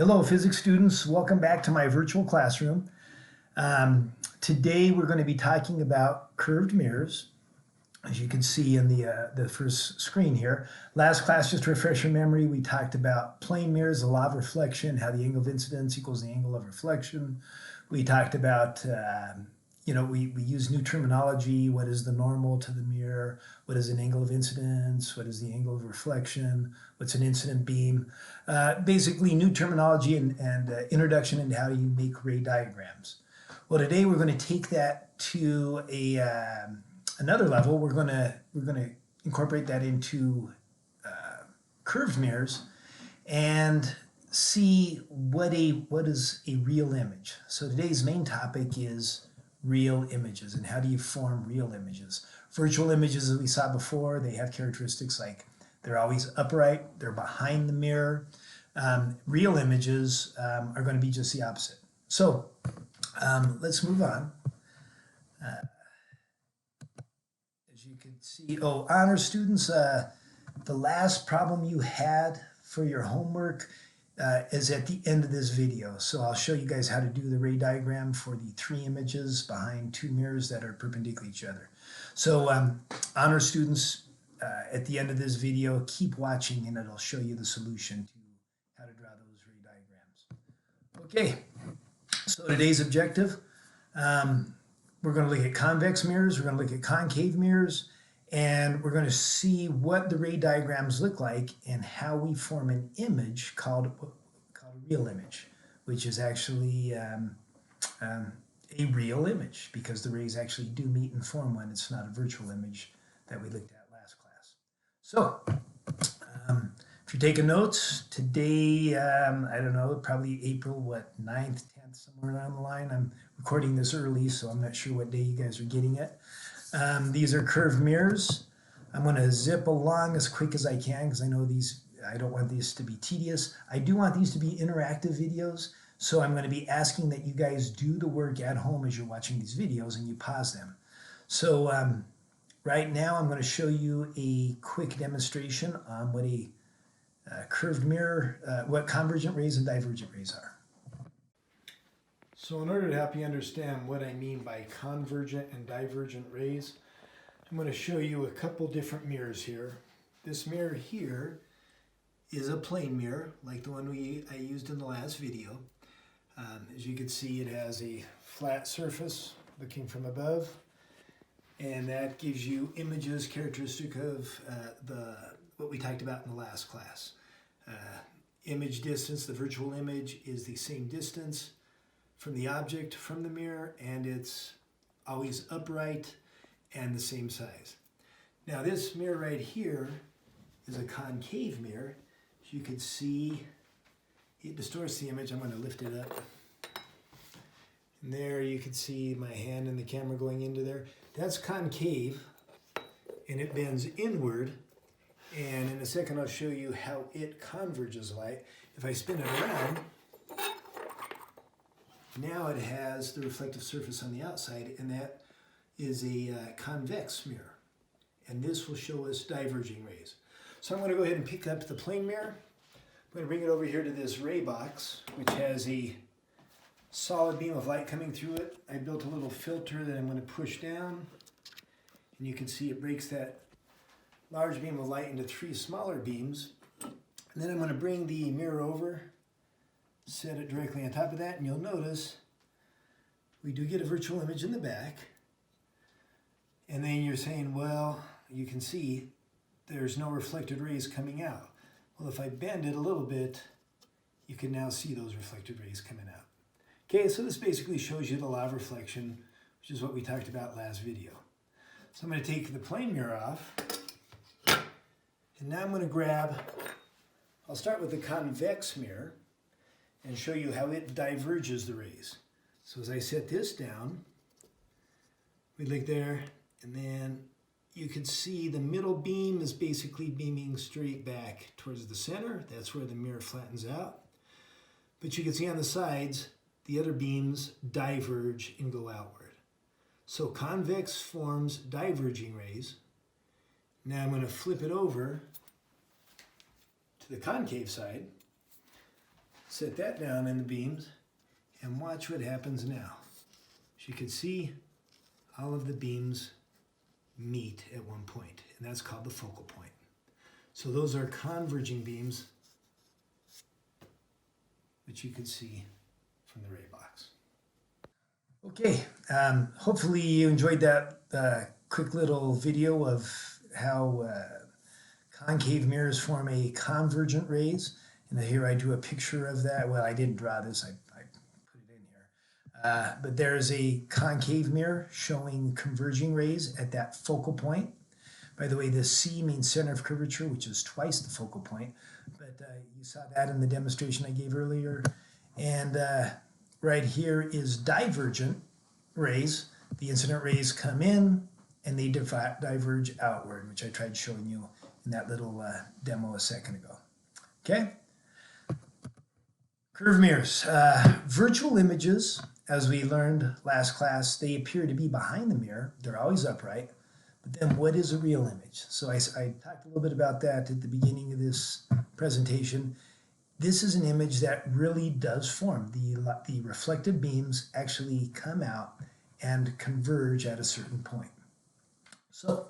Hello, physics students. Welcome back to my virtual classroom. Today we're going to be talking about curved mirrors, as you can see in the first screen here. Last class, just to refresh your memory, we talked about plane mirrors, the law of reflection, how the angle of incidence equals the angle of reflection. We talked about we use new terminology. What is the normal to the mirror? What is an angle of incidence? What is the angle of reflection? What's an incident beam? Basically, new terminology and introduction into how you make ray diagrams. Well, today we're going to take that to another level. We're going to incorporate that into curved mirrors and see what is a real image. So today's main topic is real images and how do you form real images. Virtual images, as we saw before, they have characteristics like they're always upright, they're behind the mirror. Real images are going to be just the opposite. So let's move on. As you can see, honor students, the last problem you had for your homework is at the end of this video. So I'll show you guys how to do the ray diagram for the three images behind two mirrors that are perpendicular to each other. So honor students, at the end of this video, keep watching and it'll show you the solution to how to draw those ray diagrams. Okay, so today's objective, we're going to look at convex mirrors, we're going to look at concave mirrors, and we're going to see what the ray diagrams look like and how we form an image called a real image, which is actually a real image because the rays actually do meet and form one. It's not a virtual image that we looked at last class. So if you're taking notes, today, I don't know, probably April, 9th, 10th, somewhere around the line. I'm recording this early, so I'm not sure what day you guys are getting it. These are curved mirrors. I'm going to zip along as quick as I can because I know I don't want these to be tedious. I do want these to be interactive videos, so I'm going to be asking that you guys do the work at home as you're watching these videos and you pause them. So right now I'm going to show you a quick demonstration on what a curved mirror, what convergent rays and divergent rays are. So in order to help you understand what I mean by convergent and divergent rays, I'm going to show you a couple different mirrors here. This mirror here is a plane mirror, like the one I used in the last video. As you can see, it has a flat surface looking from above, and that gives you images characteristic of what we talked about in the last class. Image distance, the virtual image, is the same distance from the object from the mirror, and it's always upright and the same size. Now this mirror right here is a concave mirror. As you can see, it distorts the image. I'm going to lift it up. And there you can see my hand and the camera going into there. That's concave, and it bends inward. And in a second I'll show you how it converges light. If I spin it around, now it has the reflective surface on the outside, and that is a convex mirror. And this will show us diverging rays. So I'm going to go ahead and pick up the plane mirror. I'm going to bring it over here to this ray box, which has a solid beam of light coming through it. I built a little filter that I'm going to push down, and you can see it breaks that large beam of light into three smaller beams. And then I'm going to bring the mirror over, set it directly on top of that, and you'll notice we do get a virtual image in the back. And then you're saying, well, you can see there's no reflected rays coming out. Well, if I bend it a little bit, you can now see those reflected rays coming out. Okay, so this basically shows you the law of reflection, which is what we talked about last video. So I'm going to take the plane mirror off, and now I'm going to I'll start with the convex mirror and show you how it diverges the rays. So as I set this down, we look there, and then you can see the middle beam is basically beaming straight back towards the center. That's where the mirror flattens out. But you can see on the sides, the other beams diverge and go outward. So convex forms diverging rays. Now I'm going to flip it over to the concave side. set that down in the beams and watch what happens now. As you can see, all of the beams meet at one point, and that's called the focal point. So those are converging beams that you can see from the ray box. Okay, hopefully you enjoyed that quick little video of how concave mirrors form a convergent rays. And here I drew a picture of that. Well, I didn't draw this, I put it in here. But there is a concave mirror showing converging rays at that focal point. By the way, the C means center of curvature, which is twice the focal point. But you saw that in the demonstration I gave earlier. And right here is divergent rays. The incident rays come in and they diverge outward, which I tried showing you in that little demo a second ago. Okay? Curved mirrors. Virtual images, as we learned last class, they appear to be behind the mirror. They're always upright. But then what is a real image? So I talked a little bit about that at the beginning of this presentation. This is an image that really does form. The reflected beams actually come out and converge at a certain point. So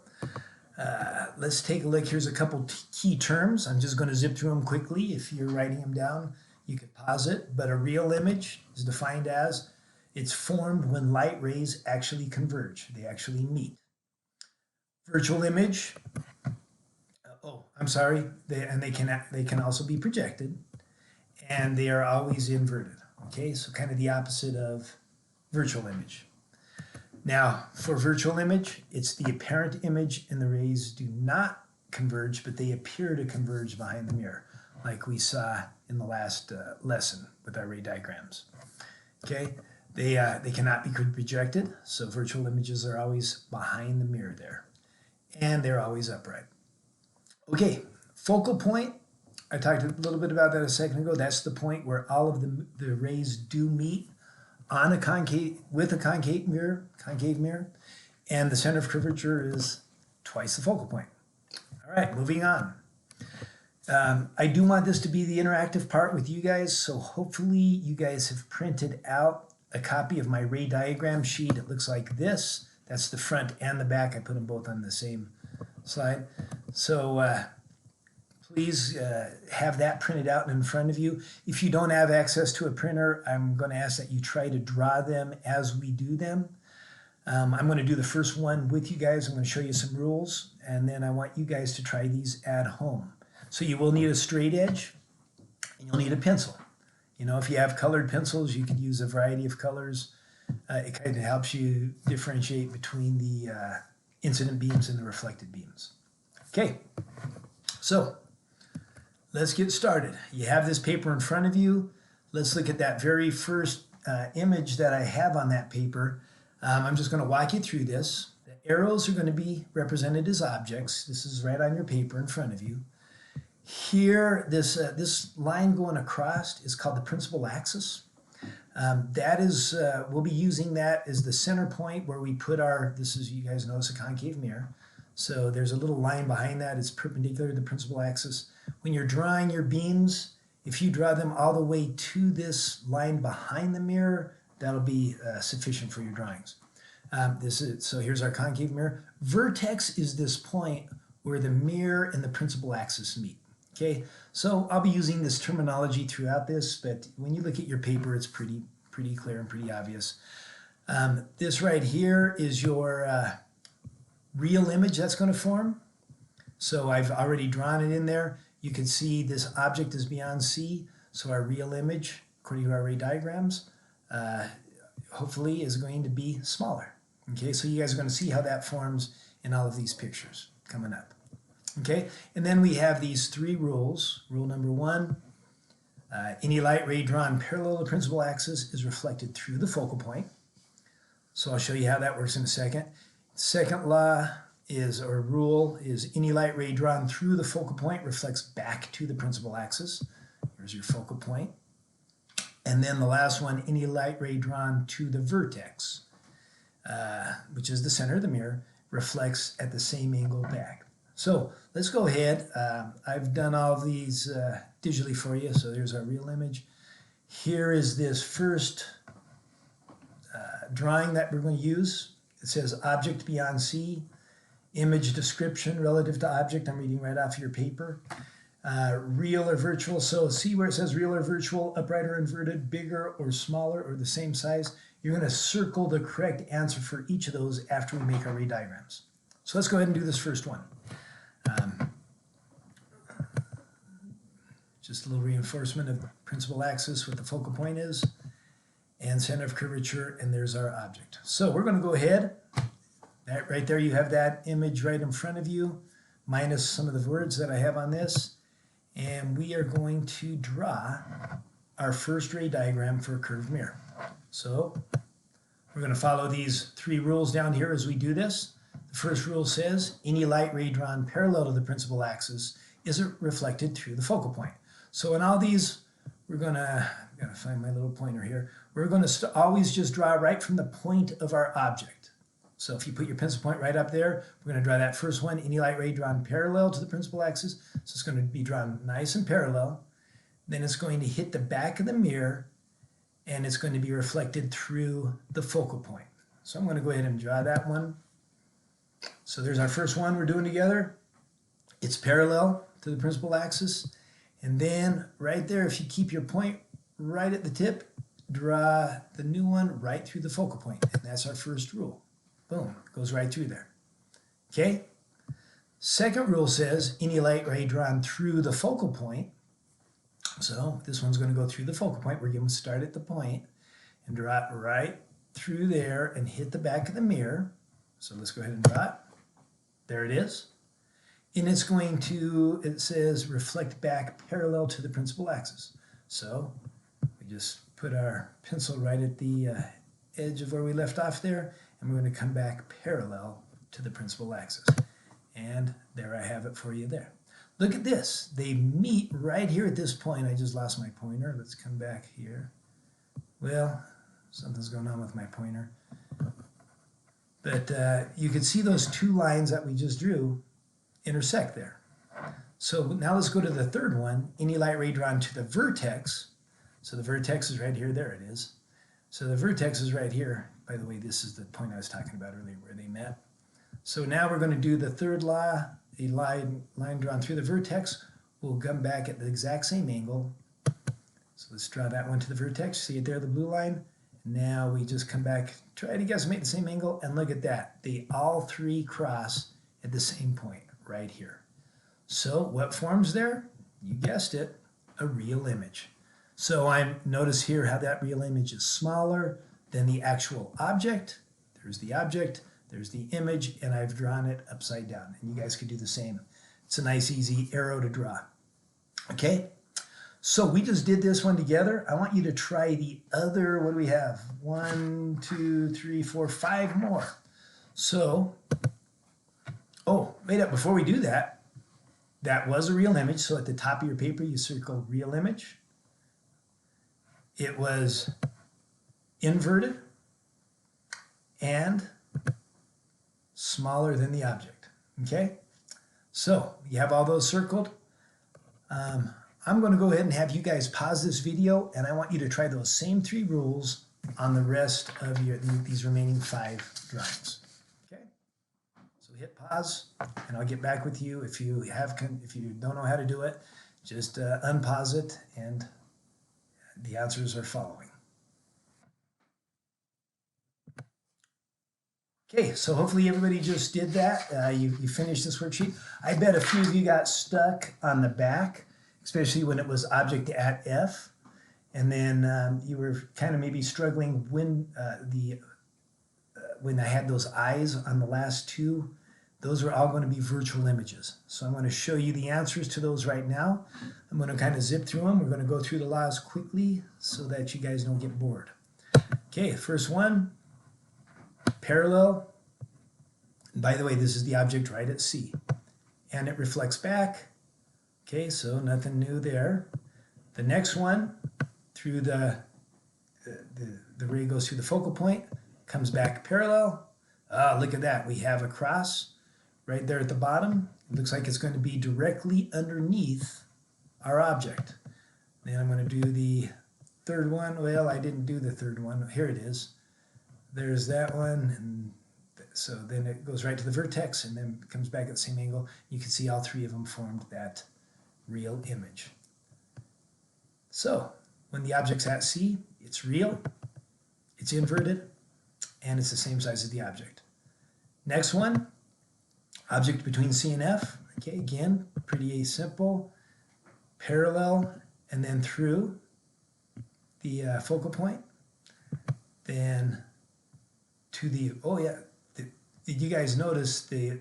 let's take a look. Here's a couple key terms. I'm just going to zip through them quickly. If you're writing them down, you could pause it. But a real image is defined as it's formed when light rays actually converge. They actually meet. Virtual image. They can also be projected, and they are always inverted. Okay, so kind of the opposite of virtual image. Now, for virtual image, it's the apparent image and the rays do not converge, but they appear to converge behind the mirror, like we saw in the last lesson with our ray diagrams. Okay, they cannot be projected, so virtual images are always behind the mirror there, and they're always upright. Okay, focal point. I talked a little bit about that a second ago. That's the point where all of the rays do meet on a concave mirror, and the center of curvature is twice the focal point. All right, moving on. I do want this to be the interactive part with you guys, so hopefully you guys have printed out a copy of my ray diagram sheet. It looks like this. That's the front and the back. I put them both on the same slide. So please have that printed out in front of you. If you don't have access to a printer, I'm going to ask that you try to draw them as we do them. I'm going to do the first one with you guys. I'm going to show you some rules, and then I want you guys to try these at home. So you will need a straight edge, and you'll need a pencil. You know, if you have colored pencils, you could use a variety of colors. It kind of helps you differentiate between the incident beams and the reflected beams. Okay, so let's get started. You have this paper in front of you. Let's look at that very first image that I have on that paper. I'm just going to walk you through this. The arrows are going to be represented as objects. This is right on your paper in front of you. Here, this line going across is called the principal axis. We'll be using that as the center point where we put you guys know, it's a concave mirror. So there's a little line behind that. It's perpendicular to the principal axis. When you're drawing your beams, if you draw them all the way to this line behind the mirror, that'll be sufficient for your drawings. So here's our concave mirror. Vertex is this point where the mirror and the principal axis meet. Okay, so I'll be using this terminology throughout this, but when you look at your paper, it's pretty clear and pretty obvious. This right here is your real image that's going to form. So I've already drawn it in there. You can see this object is beyond C, so our real image, according to our ray diagrams, hopefully is going to be smaller. Okay, so you guys are going to see how that forms in all of these pictures coming up. Okay, and then we have these three rules. Rule number one, any light ray drawn parallel to the principal axis is reflected through the focal point. So I'll show you how that works in a second. Second rule is any light ray drawn through the focal point reflects back to the principal axis. Here's your focal point. And then the last one, any light ray drawn to the vertex, which is the center of the mirror, reflects at the same angle back. So let's go ahead. I've done all of these digitally for you. So there's our real image. here is this first drawing that we're going to use. It says object beyond C, image description relative to object. I'm reading right off your paper. Real or virtual. So see where it says real or virtual, upright or inverted, bigger or smaller or the same size. You're going to circle the correct answer for each of those after we make our ray diagrams. So let's go ahead and do this first one. Just a little reinforcement of principal axis, what the focal point is, and center of curvature, and there's our object. So we're going to go ahead. That right there, you have that image right in front of you, minus some of the words that I have on this. And we are going to draw our first ray diagram for a curved mirror. So we're going to follow these 3 rules down here as we do this. The first rule says any light ray drawn parallel to the principal axis is reflected through the focal point. So in all these, we're going to, gotta find my little pointer here, we're going to always just draw right from the point of our object. So if you put your pencil point right up there, we're going to draw that first one, any light ray drawn parallel to the principal axis. So it's going to be drawn nice and parallel. Then it's going to hit the back of the mirror, and it's going to be reflected through the focal point. So I'm going to go ahead and draw that one. So there's our first one we're doing together. It's parallel to the principal axis. And then right there, if you keep your point right at the tip, draw the new one right through the focal point. And that's our first rule. Boom, goes right through there. Okay? Second rule says any light ray drawn through the focal point. So this one's going to go through the focal point. We're going to start at the point and draw it right through there and hit the back of the mirror. So let's go ahead and draw it. There it is. And it's going to, it says reflect back parallel to the principal axis. So we just put our pencil right at the edge of where we left off there, and we're going to come back parallel to the principal axis. And there I have it for you there. Look at this. They meet right here at this point. I just lost my pointer. Let's come back here. Well, something's going on with my pointer. But you can see those 2 lines that we just drew intersect there. So now let's go to the third one, any light ray drawn to the vertex. So the vertex is right here. There it is. So the vertex is right here. By the way, this is the point I was talking about earlier where they met. So now we're going to do the third law. A line drawn through the vertex will come back at the exact same angle. So let's draw that one to the vertex. See it there, the blue line? Now we just come back, try to guess, make the same angle, and look at that. They all 3 cross at the same point right here. So what forms there? You guessed it, a real image. So notice here how that real image is smaller than the actual object. There's the object, there's the image, and I've drawn it upside down. And you guys could do the same. It's a nice, easy arrow to draw. Okay? So we just did this one together. I want you to try the other, what do we have? 1, 2, 3, 4, 5 more. So, oh, wait up, before we do that, that was a real image. So at the top of your paper, you circle real image. It was inverted and smaller than the object. Okay? So you have all those circled. I'm going to go ahead and have you guys pause this video, and I want you to try those same 3 rules on the rest of these remaining 5 drawings. Okay? So hit pause, and I'll get back with you. If you don't know how to do it, just unpause it, and the answers are following. Okay, so hopefully everybody just did that. You finished this worksheet. I bet a few of you got stuck on the back, especially when it was object at F. And then you were kind of maybe struggling when I had those eyes on the last 2. Those are all going to be virtual images. So I'm going to show you the answers to those right now. I'm going to kind of zip through them. We're going to go through the laws quickly so that you guys don't get bored. Okay, first one, parallel. And by the way, this is the object right at C. And it reflects back. Okay, so nothing new there. The next one, through the ray goes through the focal point, comes back parallel. Look at that. We have a cross right there at the bottom. It looks like it's going to be directly underneath our object. Then I'm going to do the third one, well, I didn't do the third one. Here it is. There's that one, and so then it goes right to the vertex and then comes back at the same angle. You can see all three of them formed that real image. So when the object's at C, it's real, it's inverted, and it's the same size as the object. Next one, object between C and F. Okay, again, pretty simple. Parallel and then through the focal point. Then to the, oh yeah, did you guys notice the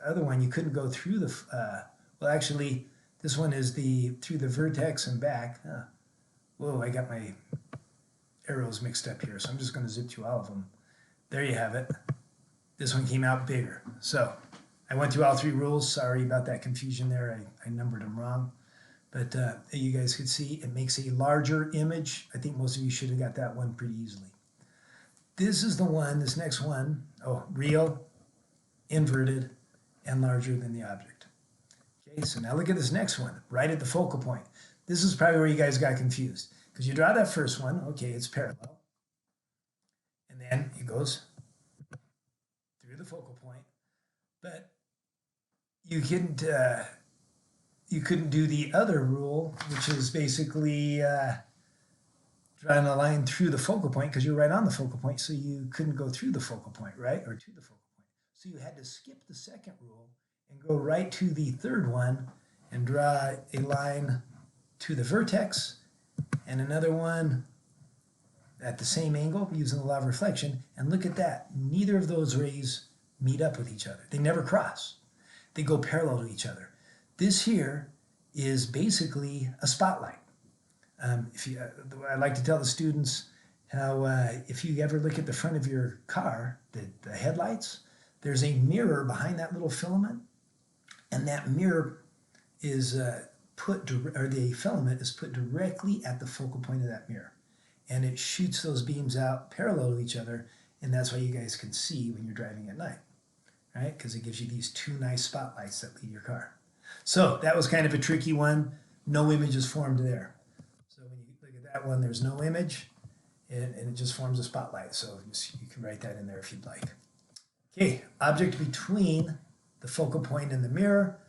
other one, you couldn't go through the, well actually, this one is through the vertex and back. Whoa, I got my arrows mixed up here, so I'm just going to zip through all of them. There you have it. This one came out bigger. So I went through all three rules. Sorry about that confusion there. I numbered them wrong. But you guys could see it makes a larger image. I think most of you should have got that one pretty easily. This is the one, this next one, oh, real, inverted, and larger than the object. Okay, so now look at this next one, right at the focal point. This is probably where you guys got confused. Because you draw that first one, okay, it's parallel. And then it goes through the focal point. But you couldn't do the other rule, which is basically drawing a line through the focal point because you're right on the focal point, so you couldn't go through the focal point, right? Or to the focal point. So you had to skip the second rule and go right to the third one and draw a line to the vertex and another one at the same angle using the law of reflection. And look at that. Neither of those rays meet up with each other. They never cross. They go parallel to each other. This here is basically a spotlight. I like to tell the students how if you ever look at the front of your car, the headlights, there's a mirror behind that little filament, and that mirror is the filament is put directly at the focal point of that mirror, and it shoots those beams out parallel to each other, and that's why you guys can see when you're driving at night, right? Because it gives you these two nice spotlights that lead your car. So that was kind of a tricky one. No image is formed there. So when you look at that one, there's no image, and it just forms a spotlight. So you can write that in there if you'd like. Okay, object between the focal point and the mirror.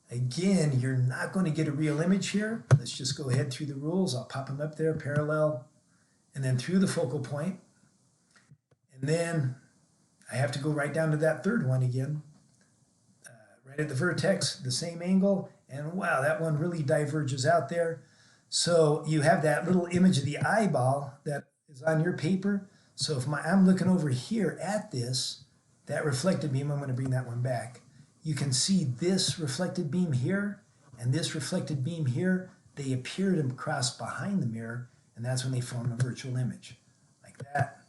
Again, you're not going to get a real image here. Let's just go ahead through the rules. I'll pop them up there, parallel, and then through the focal point. And then I have to go right down to that third one again. Right at the vertex, the same angle, and wow, that one really diverges out there. So you have that little image of the eyeball that is on your paper. So if I'm looking over here at this, that reflected beam, I'm going to bring that one back. You can see this reflected beam here and this reflected beam here. They appear to cross behind the mirror, and that's when they form a virtual image. Like that,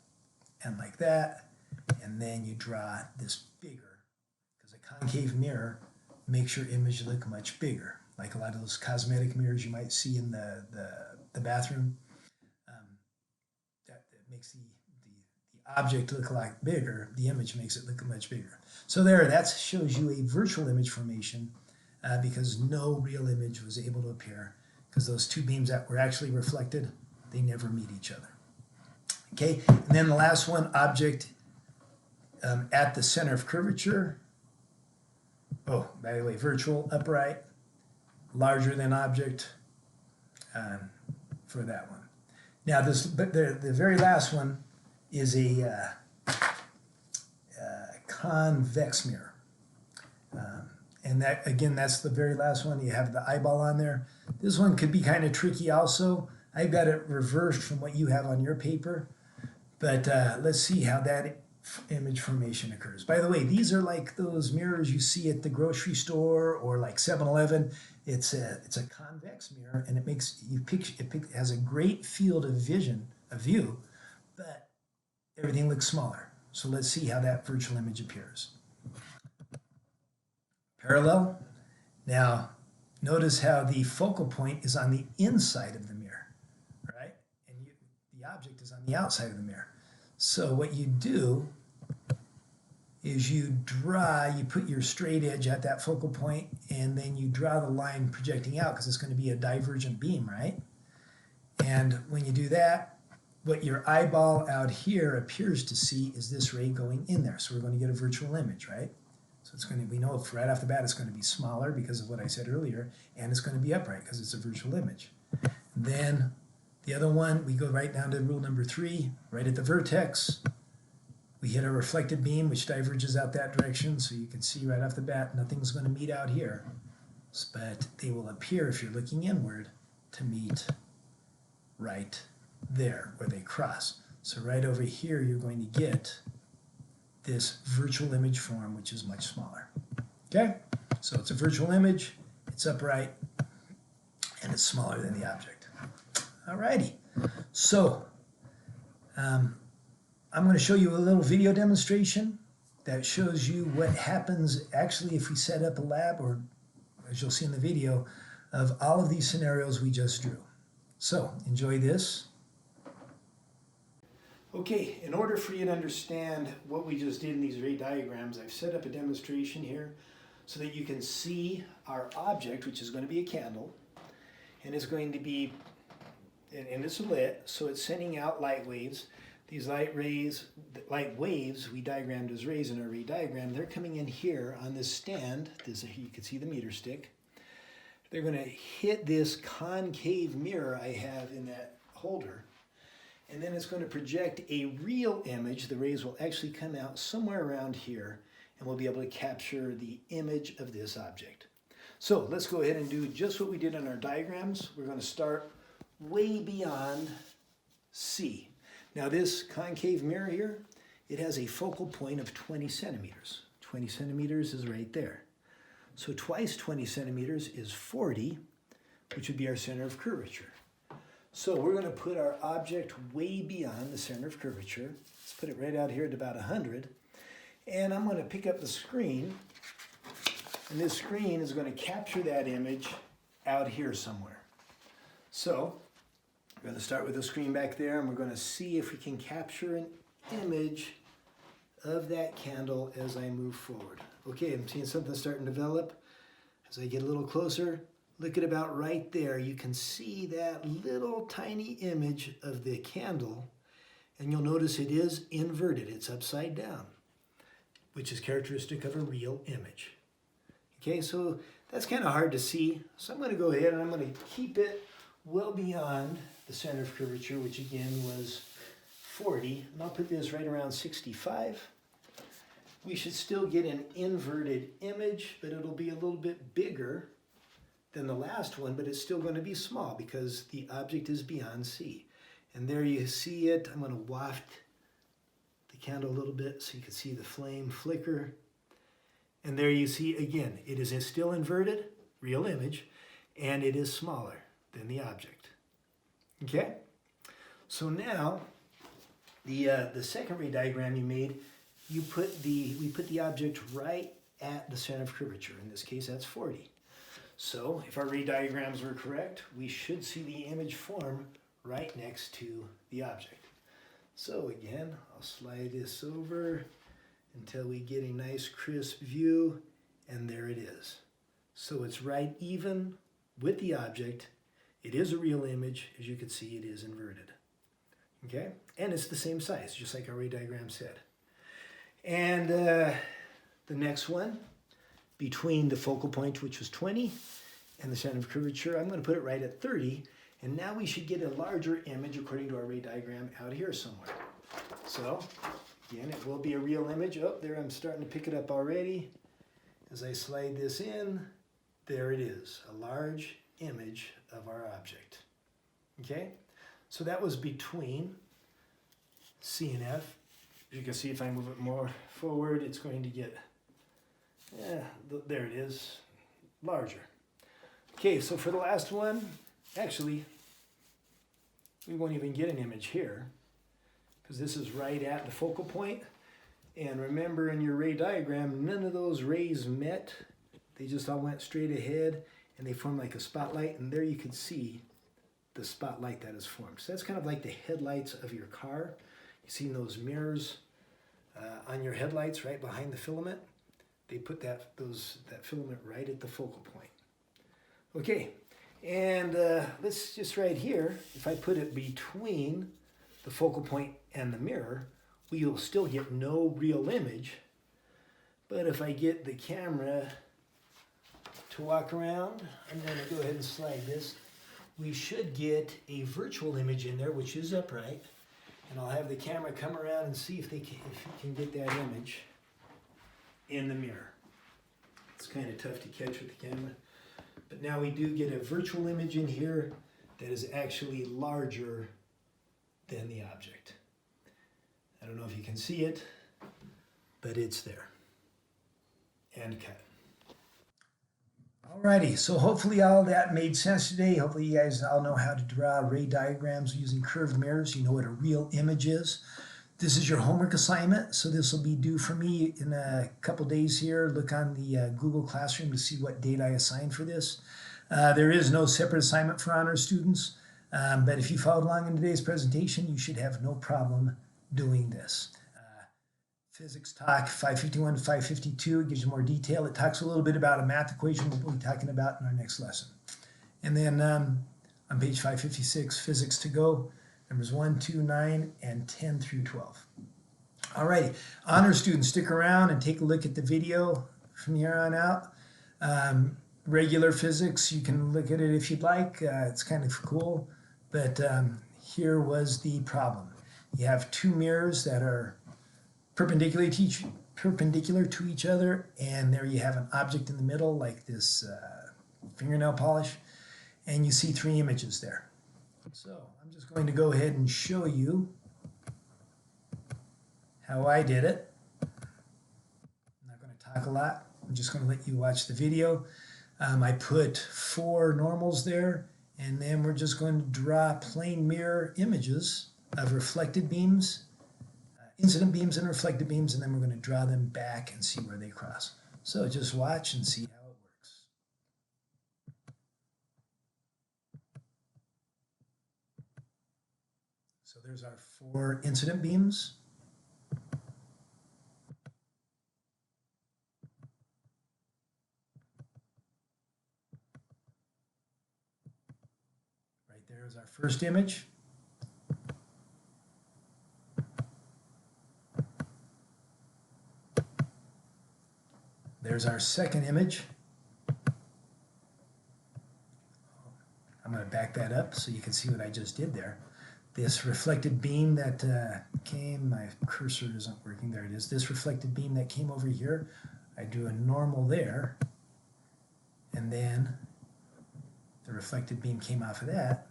and like that, and then you draw this bigger. Concave mirror makes your image look much bigger, like a lot of those cosmetic mirrors you might see in the bathroom. That makes the object look a lot bigger. The image makes it look much bigger. So that shows you a virtual image formation because no real image was able to appear because those two beams that were actually reflected, they never meet each other. Okay, and then the last one, object at the center of curvature. Oh, by the way, virtual, upright, larger than object for that one. Now, the very last one is a convex mirror. And that, again, that's the very last one. You have the eyeball on there. This one could be kind of tricky also. I've got it reversed from what you have on your paper. But let's see how that image formation occurs. By the way, these are like those mirrors you see at the grocery store or like 7-Eleven. It's a convex mirror, and it has a great field of view, but everything looks smaller. So let's see how that virtual image appears. Parallel. Now, notice how the focal point is on the inside of the mirror, right? And the object is on the outside of the mirror. So what you do is you put your straight edge at that focal point, and then you draw the line projecting out because it's going to be a divergent beam, right? And when you do that, what your eyeball out here appears to see is this ray going in there. So we're going to get a virtual image, right? So it's going to, we know right off the bat it's going to be smaller because of what I said earlier, and it's going to be upright because it's a virtual image. Then the other one, we go right down to rule number 3, right at the vertex. We hit a reflected beam which diverges out that direction, so you can see right off the bat nothing's going to meet out here. But they will appear, if you're looking inward, to meet right there where they cross. So right over here you're going to get this virtual image form, which is much smaller. Okay? So it's a virtual image, it's upright, and it's smaller than the object. Alrighty. So I'm going to show you a little video demonstration that shows you what happens actually if we set up a lab, or as you'll see in the video, of all of these scenarios we just drew. So enjoy this. Okay, in order for you to understand what we just did in these ray diagrams, I've set up a demonstration here so that you can see our object, which is going to be a candle, and it's going to be, and it's lit, so it's sending out light waves. These light waves, we diagrammed as rays in our ray diagram, they're coming in here on this stand. You can see the meter stick. They're going to hit this concave mirror I have in that holder, and then it's going to project a real image. The rays will actually come out somewhere around here, and we'll be able to capture the image of this object. So let's go ahead and do just what we did in our diagrams. We're going to start way beyond C. Now this concave mirror here, it has a focal point of 20 centimeters. 20 centimeters is right there. So twice 20 centimeters is 40, which would be our center of curvature. So we're going to put our object way beyond the center of curvature. Let's put it right out here at about 100. And I'm going to pick up the screen, and this screen is going to capture that image out here somewhere. So we're going to start with the screen back there, and we're going to see if we can capture an image of that candle as I move forward. Okay, I'm seeing something starting to develop. As I get a little closer, look at about right there. You can see that little tiny image of the candle, and you'll notice it is inverted. It's upside down, which is characteristic of a real image. Okay, so that's kind of hard to see. So I'm going to go ahead and I'm going to keep it well beyond the center of curvature, which again was 40. And I'll put this right around 65. We should still get an inverted image, but it'll be a little bit bigger than the last one, but it's still going to be small because the object is beyond C. And there you see it. I'm going to waft the candle a little bit so you can see the flame flicker. And there you see, again, it is still inverted, real image, and it is smaller than the object. Okay? So now, the second ray diagram you made, we put the object right at the center of curvature. In this case, that's 40. So if our ray diagrams were correct, we should see the image form right next to the object. So again, I'll slide this over until we get a nice crisp view, and there it is. So it's right even with the object. It is a real image. As you can see, it is inverted. Okay? And it's the same size, just like our ray diagram said. And the next one, between the focal point, which was 20, and the center of curvature, I'm going to put it right at 30. And now we should get a larger image according to our ray diagram out here somewhere. So, again, it will be a real image. Oh, there, I'm starting to pick it up already. As I slide this in, there it is, a large image of our object. Okay? So that was between C and F. As you can see, if I move it more forward, it's going to get, there it is, larger. Okay, so for the last one, actually, we won't even get an image here because this is right at the focal point. And remember in your ray diagram, none of those rays met. They just all went straight ahead and they formed like a spotlight. And there you can see the spotlight that is formed. So that's kind of like the headlights of your car. You see those mirrors on your headlights right behind the filament? They put that filament right at the focal point. Okay, And let's just right here, if I put it between the focal point and the mirror, we will still get no real image. But if I get the camera to walk around, I'm going to go ahead and slide this. We should get a virtual image in there, which is upright. And I'll have the camera come around and see if you can get that image in the mirror. It's kind of tough to catch with the camera. But now we do get a virtual image in here that is actually larger than the object. I don't know if you can see it, but it's there. And cut. Alrighty, so hopefully all that made sense today. Hopefully you guys all know how to draw ray diagrams using curved mirrors. You know what a real image is. This is your homework assignment, so this will be due for me in a couple days here. Look on the Google Classroom to see what date I assigned for this. There is no separate assignment for honor students, but if you followed along in today's presentation, you should have no problem doing this. Physics Talk 551 to 552, it gives you more detail. It talks a little bit about a math equation we'll be talking about in our next lesson. And then on page 556, Physics to Go, numbers 1, 2, 9, and 10 through 12. Alrighty, honor students, stick around and take a look at the video from here on out. Regular physics, you can look at it if you'd like. It's kind of cool, but here was the problem. You have two mirrors that are perpendicular to each other, and there you have an object in the middle like this fingernail polish, and you see three images there. So I'm just going to go ahead and show you how I did it. I'm not going to talk a lot. I'm just going to let you watch the video. I put 4 normals there, and then we're just going to draw plane mirror images of reflected beams, incident beams and reflected beams, and then we're going to draw them back and see where they cross. So just watch and see how it works. So there's our 4 incident beams. Right there is our first image. There's our second image. I'm going to back that up so you can see what I just did there. This reflected beam that came, my cursor isn't working, there it is. This reflected beam that came over here, I drew a normal there, and then the reflected beam came off of that,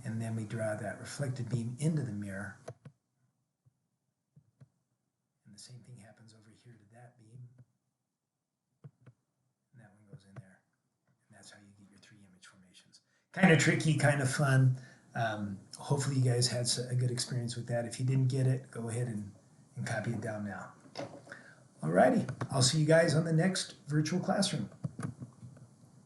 and then we draw that reflected beam into the mirror. And the same thing happens over here to that beam. And that one goes in there. And that's how you get your 3 image formations. Kind of tricky, kind of fun. Hopefully you guys had a good experience with that. If you didn't get it, go ahead and copy it down now. Alrighty, I'll see you guys on the next virtual classroom.